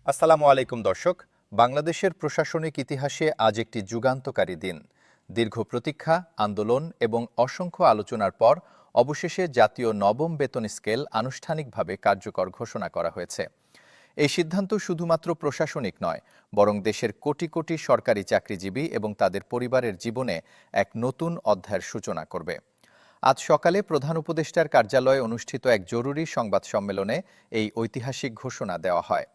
আসসালামু আলাইকুম দর্শক। বাংলাদেশের প্রশাসনিক ইতিহাসে আজ একটি যুগান্তকারী দিন। দীর্ঘ প্রতীক্ষা, আন্দোলন এবং অসংখ্য আলোচনার পর অবশেষে জাতীয় নবম বেতন স্কেল আনুষ্ঠানিকভাবে কার্যকর ঘোষণা করা হয়েছে। এই সিদ্ধান্ত শুধুমাত্র প্রশাসনিক নয়, বরং দেশের কোটি কোটি সরকারি চাকরিজীবী এবং তাদের পরিবারের জীবনে এক নতুন অধ্যায়ের সূচনা করবে। আজ সকালে প্রধান উপদেষ্টার কার্যালয়ে অনুষ্ঠিত এক জরুরি সংবাদ সম্মেলনে এই ঐতিহাসিক ঘোষণা দেওয়া হয়।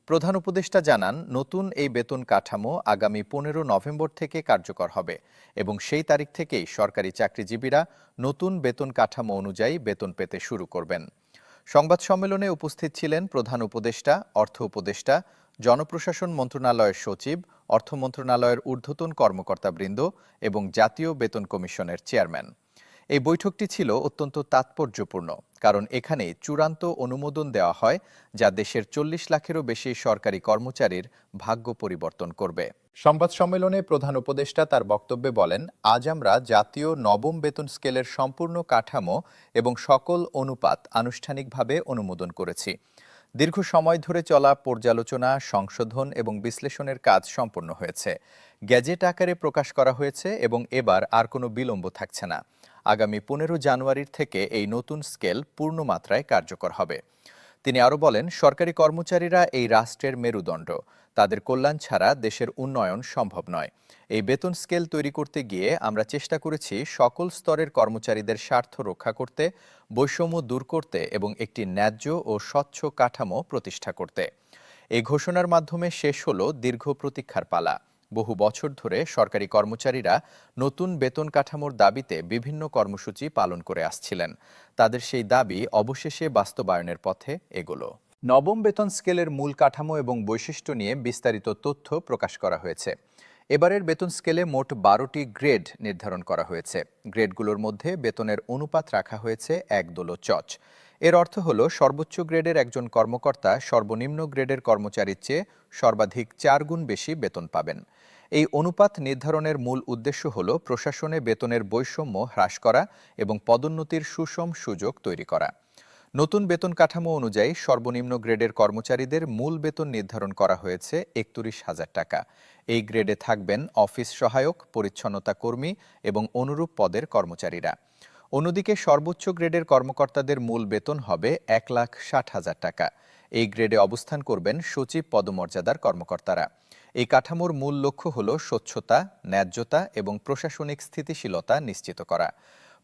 প্রধান উপদেষ্টা জানান, নতুন এই বেতন কাঠামো আগামী 15 নভেম্বর থেকে কার্যকর হবে এবং সেই তারিখ থেকেই সরকারি চাকরিজীবীরা নতুন বেতন কাঠামো অনুযায়ী বেতন পেতে শুরু করবেন। সংবাদ সম্মেলনে উপস্থিত ছিলেন প্রধান উপদেষ্টা, অর্থ উপদেষ্টা, জনপ্রশাসন মন্ত্রণালয়ের সচিব, অর্থ মন্ত্রণালয়ের ঊর্ধ্বতন কর্মকর্তাবৃন্দ এবং জাতীয় বেতন কমিশনের চেয়ারম্যান। এই বৈঠকটি ছিল অত্যন্ত তাৎপর্যপূর্ণ, কারণ এখানেই চূড়ান্ত অনুমোদন দেওয়া হয় যা দেশের 40 লাখেরও বেশি সরকারি কর্মচারীর ভাগ্য পরিবর্তন করবে। সংবাদ সম্মেলনে প্রধান উপদেষ্টা তার বক্তব্যে বলেন, আজ আমরা জাতীয় নবম বেতন স্কেলের সম্পূর্ণ কাঠামো এবং সকল অনুপাত আনুষ্ঠানিকভাবে অনুমোদন করেছি। দীর্ঘ সময় ধরে চলা পর্যালোচনা, সংশোধন এবং বিশ্লেষণের কাজ সম্পন্ন হয়েছে। গ্যাজেট আকারে প্রকাশ করা হয়েছে এবং এবার আর কোনো বিলম্ব থাকছে না। আগামী 15 জানুয়ারির থেকে এই নতুন স্কেল পূর্ণ মাত্রায় কার্যকর হবে। তিনি আরও বলেন, সরকারি কর্মচারীরা এই রাষ্ট্রের মেরুদণ্ড। তাদের কল্যাণ ছাড়া দেশের উন্নয়ন সম্ভব নয়। এই বেতন স্কেল তৈরি করতে গিয়ে আমরা চেষ্টা করেছি সকল স্তরের কর্মচারীদের স্বার্থ রক্ষা করতে, বৈষম্য দূর করতে এবং একটি ন্যায্য ও স্বচ্ছ কাঠামো প্রতিষ্ঠা করতে। এই ঘোষণার মাধ্যমে শেষ হলো দীর্ঘ প্রতীক্ষার পালা। বহু বছর ধরে সরকারি কর্মচারীরা নতুন বেতন কাঠামোর দাবিতে বিভিন্ন কর্মসূচি পালন করে আসছিলেন। তাদের সেই দাবি অবশেষে বাস্তবায়নের পথে এগোলো। নবম বেতন স্কেলের মূল কাঠামো এবং বৈশিষ্ট্য নিয়ে বিস্তারিত তথ্য প্রকাশ করা হয়েছে। এবারের বেতন স্কেলে মোট 12টি গ্রেড নির্ধারণ করা হয়েছে। গ্রেডগুলোর মধ্যে বেতনের অনুপাত রাখা হয়েছে 1:6। এর অর্থ হল, সর্বোচ্চ গ্রেডের একজন কর্মকর্তা সর্বনিম্ন গ্রেডের কর্মচারীর চেয়ে সর্বাধিক 4 গুণ বেশি বেতন পাবেন। এই অনুপাত নির্ধারণের মূল উদ্দেশ্য হল প্রশাসনে বেতনের বৈষম্য হ্রাস করা এবং পদোন্নতির সুষম সুযোগ তৈরি করা। নতুন বেতন কাঠামো অনুযায়ী সর্বনিম্ন গ্রেডের কর্মচারীদের মূল বেতন নির্ধারণ করা হয়েছে 31,000 টাকা। এই গ্রেডে থাকবেন অফিস সহায়ক, পরিচ্ছন্নতা কর্মী এবং অনুরূপ পদের কর্মচারীরা। অন্যদিকে সর্বোচ্চ গ্রেডের কর্মকর্তাদের মূল বেতন হবে 1,60,000 টাকা। এই গ্রেডে অবস্থান করবেন সচিব পদমর্যাদার কর্মকর্তারা। এই কাঠামোর মূল লক্ষ্য হল স্বচ্ছতা, ন্যায্যতা এবং প্রশাসনিক স্থিতিশীলতা নিশ্চিত করা।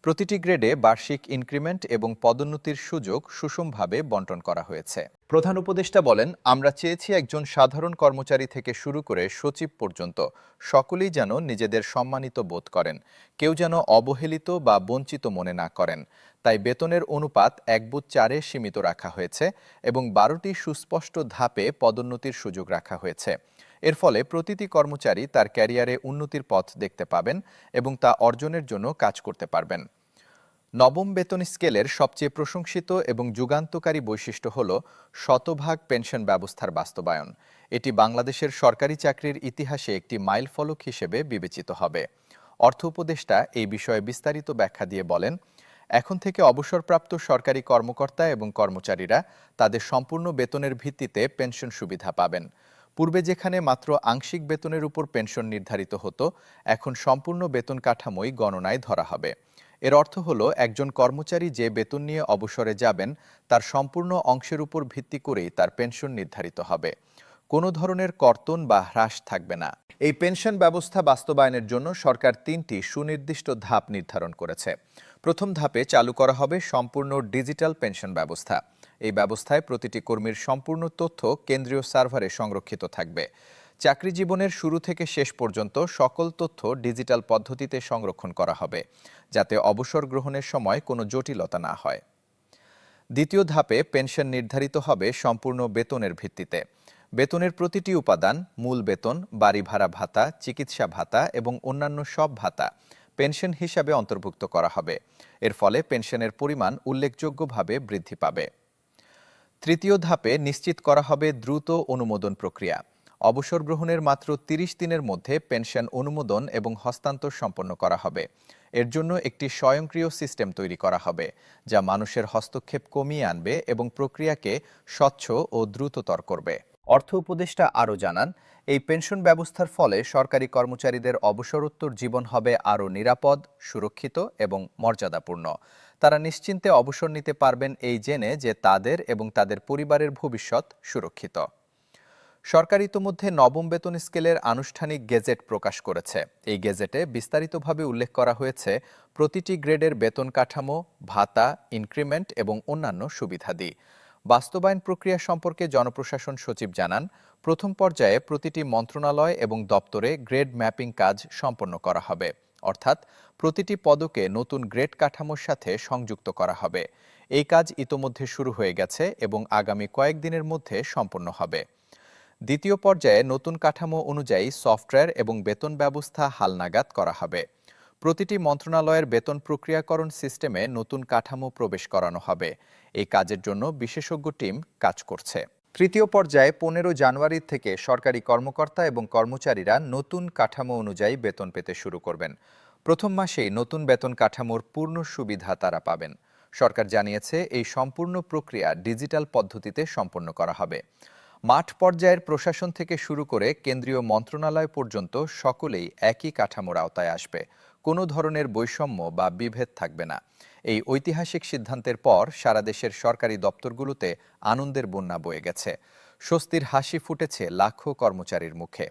প্রতিটি গ্রেডে বার্ষিক ইনক্রিমেন্ট এবং পদোন্নতির সুযোগ সুষমভাবে বণ্টন করা হয়েছে। প্রধান উপদেষ্টা বলেন, আমরা চেয়েছি একজন সাধারণ কর্মচারী থেকে শুরু করে সচিব পর্যন্ত সকলেই যেন নিজেদের সম্মানিত বোধ করেন, কেউ যেন অবহেলিত বা বঞ্চিত মনে না করেন। তাই বেতনের অনুপাত 1/4-এ সীমিত রাখা হয়েছে এবং 12টি সুস্পষ্ট ধাপে পদোন্নতির সুযোগ রাখা হয়েছে। এর ফলে প্রতিটি কর্মচারী তার ক্যারিয়ারে উন্নতির পথ দেখতে পাবেন এবং তা অর্জনের জন্য কাজ করতে পারবেন। নবম বেতন স্কেলের সবচেয়ে প্রশংসিত এবং যুগান্তকারী বৈশিষ্ট্য হল শতভাগ পেনশন ব্যবস্থার বাস্তবায়ন। এটি বাংলাদেশের সরকারি চাকরির ইতিহাসে একটি মাইলফলক হিসেবে বিবেচিত হবে। অর্থ উপদেষ্টা এই বিষয়ে বিস্তারিত ব্যাখ্যা দিয়ে বলেন, এখন থেকে অবসরপ্রাপ্ত সরকারি কর্মকর্তা এবং কর্মচারীরা তাদের সম্পূর্ণ বেতনের ভিত্তিতে পেনশন সুবিধা পাবেন। পূর্বে যেখানে মাত্র আংশিক বেতনের উপর পেনশন নির্ধারিত হতো, এখন সম্পূর্ণ বেতন কাঠামোই গণনায় ধরা হবে। এর অর্থ হল, একজন কর্মচারী যে বেতন নিয়ে অবসরে যাবেন তার সম্পূর্ণ অংশের উপর ভিত্তি করেই তার পেনশন নির্ধারিত হবে। কোনো ধরনের কর্তন বা হ্রাস থাকবে না। এই পেনশন ব্যবস্থা বাস্তবায়নের জন্য সরকার 3টি সুনির্দিষ্ট ধাপ নির্ধারণ করেছে। প্রথম ধাপে চালু করা হবে সম্পূর্ণ ডিজিটাল পেনশন ব্যবস্থা। এই ব্যবস্থায় প্রতিটি কর্মীর সম্পূর্ণ তথ্য কেন্দ্রীয় সার্ভারে সংরক্ষিত থাকবে। চাকরি জীবনের শুরু থেকে শেষ পর্যন্ত সকল তথ্য ডিজিটাল পদ্ধতিতে সংরক্ষণ করা হবে, যাতে অবসর গ্রহণের সময় কোনো জটিলতা না হয়। দ্বিতীয় ধাপে পেনশন নির্ধারিত হবে সম্পূর্ণ বেতনের ভিত্তিতে। বেতনের প্রতিটি উপাদান, মূল বেতন, বাড়ি ভাড়া ভাতা, চিকিৎসা ভাতা এবং অন্যান্য সব ভাতা পেনশন হিসাবে অন্তর্ভুক্ত করা হবে। এর ফলে পেনশনের পরিমাণ উল্লেখযোগ্যভাবে বৃদ্ধি পাবে। তৃতীয় ধাপে নিশ্চিত করা হবে দ্রুত অনুমোদন প্রক্রিয়া। অবসর গ্রহণের মাত্র 30 দিনের মধ্যে পেনশন অনুমোদন এবং হস্তান্তর সম্পন্ন করা হবে। এর জন্য একটি স্বয়ংক্রিয় সিস্টেম তৈরি করা হবে, যা মানুষের হস্তক্ষেপ কমিয়ে আনবে এবং প্রক্রিয়াকে স্বচ্ছ ও দ্রুততর করবে। অর্থ উপদেষ্টা আরও জানান, এই পেনশন ব্যবস্থার ফলে সরকারি কর্মচারীদের অবসরোত্তর জীবন হবে আরও নিরাপদ, সুরক্ষিত এবং মর্যাদাপূর্ণ। তারা নিশ্চিন্তে অবসর নিতে পারবেন এই জেনে যে তাদের এবং তাদের পরিবারের ভবিষ্যৎ সুরক্ষিত। সরকার ইতোমধ্যে নবম বেতন স্কেলের আনুষ্ঠানিক গেজেট প্রকাশ করেছে। এই গেজেটে বিস্তারিতভাবে উল্লেখ করা হয়েছে প্রতিটি গ্রেডের বেতন কাঠামো, ভাতা, ইনক্রিমেন্ট এবং অন্যান্য সুবিধাদি। বাস্তবায়ন প্রক্রিয়া সম্পর্কে জনপ্রশাসন সচিব জানান, প্রথম পর্যায়ে প্রতিটি মন্ত্রণালয় এবং দপ্তরে গ্রেড ম্যাপিং কাজ সম্পন্ন করা হবে, অর্থাৎ প্রতিটি পদকে নতুন গ্রেড কাঠামোর সাথে সংযুক্ত করা হবে। এই কাজ ইতোমধ্যে শুরু হয়ে গেছে এবং আগামী কয়েকদিনের মধ্যে সম্পন্ন হবে। দ্বিতীয় পর্যায়ে নতুন কাঠামো অনুযায়ী সফটওয়্যার এবং বেতন ব্যবস্থা হালনাগাদ করা হবে। প্রতিটি মন্ত্রণালয়ের বেতন প্রক্রিয়াকরণ সিস্টেমে নতুন কাঠামো প্রবেশ করানো হবে। এই কাজের জন্য বিশেষজ্ঞ টিম কাজ করছে। তৃতীয় পর্যায়ে 15 জানুয়ারি থেকে সরকারি কর্মকর্তা এবং কর্মচারীরা নতুন কাঠামো অনুযায়ী বেতন পেতে শুরু করবেন। প্রথম মাসেই নতুন বেতন কাঠামোর পূর্ণ সুবিধা তারা পাবেন। সরকার জানিয়েছে, এই সম্পূর্ণ প্রক্রিয়া ডিজিটাল পদ্ধতিতে সম্পন্ন করা হবে। মাঠ পর্যায়ের প্রশাসন থেকে শুরু করে কেন্দ্রীয় মন্ত্রণালয় পর্যন্ত সকলেই একই কাঠামোর আওতায় আসবে। কোনো ধরনের বৈষম্য বা বিভেদ থাকবে না। এই ঐতিহাসিক সিদ্ধান্তের পর সারা দেশের সরকারি দপ্তরগুলোতে আনন্দের বন্যা বয়ে গেছে। স্বস্তির হাসি ফুটেছে লাখো কর্মচারীর মুখে।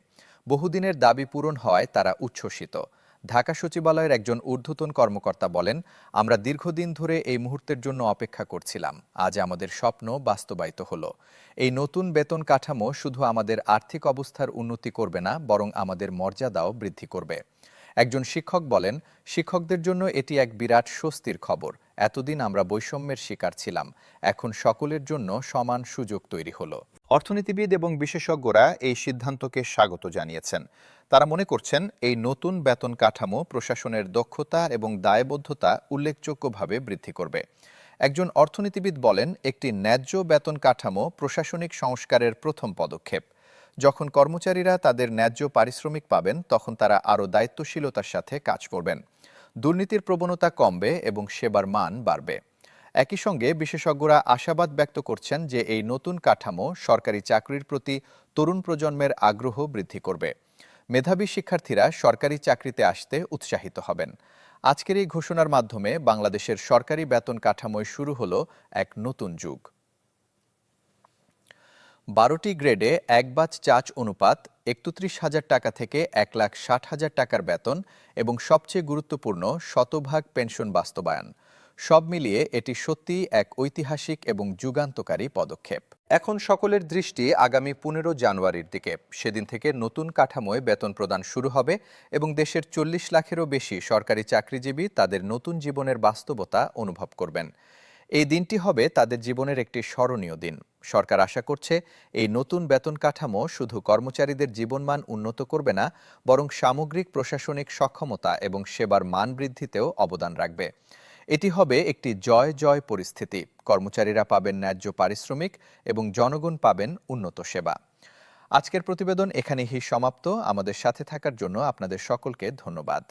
বহুদিনের দাবি পূরণ হওয়ায় তারা উচ্ছ্বসিত। ঢাকা সচিবালয়ের একজন ঊর্ধ্বতন কর্মকর্তা বলেন, আমরা দীর্ঘদিন ধরে এই মুহূর্তের জন্য অপেক্ষা করছিলাম। আজ আমাদের স্বপ্ন বাস্তবায়িত হলো। এই নতুন বেতন কাঠামো শুধু আমাদের আর্থিক অবস্থার উন্নতি করবে না, বরং আমাদের মর্যাদাও বৃদ্ধি করবে। একজন শিক্ষক বলেন, শিক্ষকদের জন্য এটি এক বিরাট স্বস্তির খবর। এতদিন আমরা বৈষম্যের শিকার ছিলাম, এখন সকলের জন্য সমান সুযোগ তৈরি হলো। অর্থনীতিবিদ এবং বিশেষজ্ঞরা এই সিদ্ধান্তকে স্বাগত জানিয়েছেন। তারা মনে করছেন, এই নতুন বেতন কাঠামো প্রশাসনের দক্ষতা এবং দায়বদ্ধতা উল্লেখযোগ্যভাবে বৃদ্ধি করবে। একজন অর্থনীতিবিদ বলেন, একটি ন্যায্য বেতন কাঠামো প্রশাসনিক সংস্কারের প্রথম পদক্ষেপ। যখন কর্মচারীরা তাদের ন্যায্য পারিশ্রমিক পাবেন, তখন তারা আরও দায়িত্বশীলতার সাথে কাজ করবেন। দুর্নীতির প্রবণতা কমবে এবং সেবার মান বাড়বে। একই সঙ্গে বিশেষজ্ঞরা আশাবাদ ব্যক্ত করছেন যে এই নতুন কাঠামো সরকারি চাকরির প্রতি তরুণ প্রজন্মের আগ্রহ বৃদ্ধি করবে। মেধাবী শিক্ষার্থীরা সরকারি চাকরিতে আসতে উৎসাহিত হবেন। আজকের এই ঘোষণার মাধ্যমে বাংলাদেশের সরকারি বেতন কাঠামোয় শুরু হলো এক নতুন যুগ। 12টি গ্রেডে 1/5 অনুপাত, 31,000 টাকা থেকে 1,60,000 টাকার বেতন এবং সবচেয়ে গুরুত্বপূর্ণ শতভাগ পেনশন বাস্তবায়ন। সব মিলিয়ে এটি সত্যিই এক ঐতিহাসিক এবং যুগান্তকারী পদক্ষেপ। এখন সকলের দৃষ্টি আগামী 15 জানুয়ারির দিকে। সেদিন থেকে নতুন কাঠামোয় বেতন প্রদান শুরু হবে এবং দেশের 40 লাখেরও বেশি সরকারি চাকরিজীবী তাদের নতুন জীবনের বাস্তবতা অনুভব করবেন। এই দিনটি হবে তাদের জীবনের একটি স্মরণীয় দিন। সরকার আশা করছে, এই নতুন বেতন কাঠামো শুধু কর্মচারীদের জীবনমান উন্নত করবে না, বরং সামগ্রিক প্রশাসনিক সক্ষমতা এবং সেবার মান বৃদ্ধিতেও অবদান রাখবে। এটি হবে একটি জয় জয় পরিস্থিতি। কর্মচারীরা পাবেন ন্যায্য পারিশ্রমিক এবং জনগণ পাবেন উন্নত সেবা। আজকের প্রতিবেদন এখানেই সমাপ্ত। আমাদের সাথে থাকার জন্য আপনাদের সকলকে ধন্যবাদ।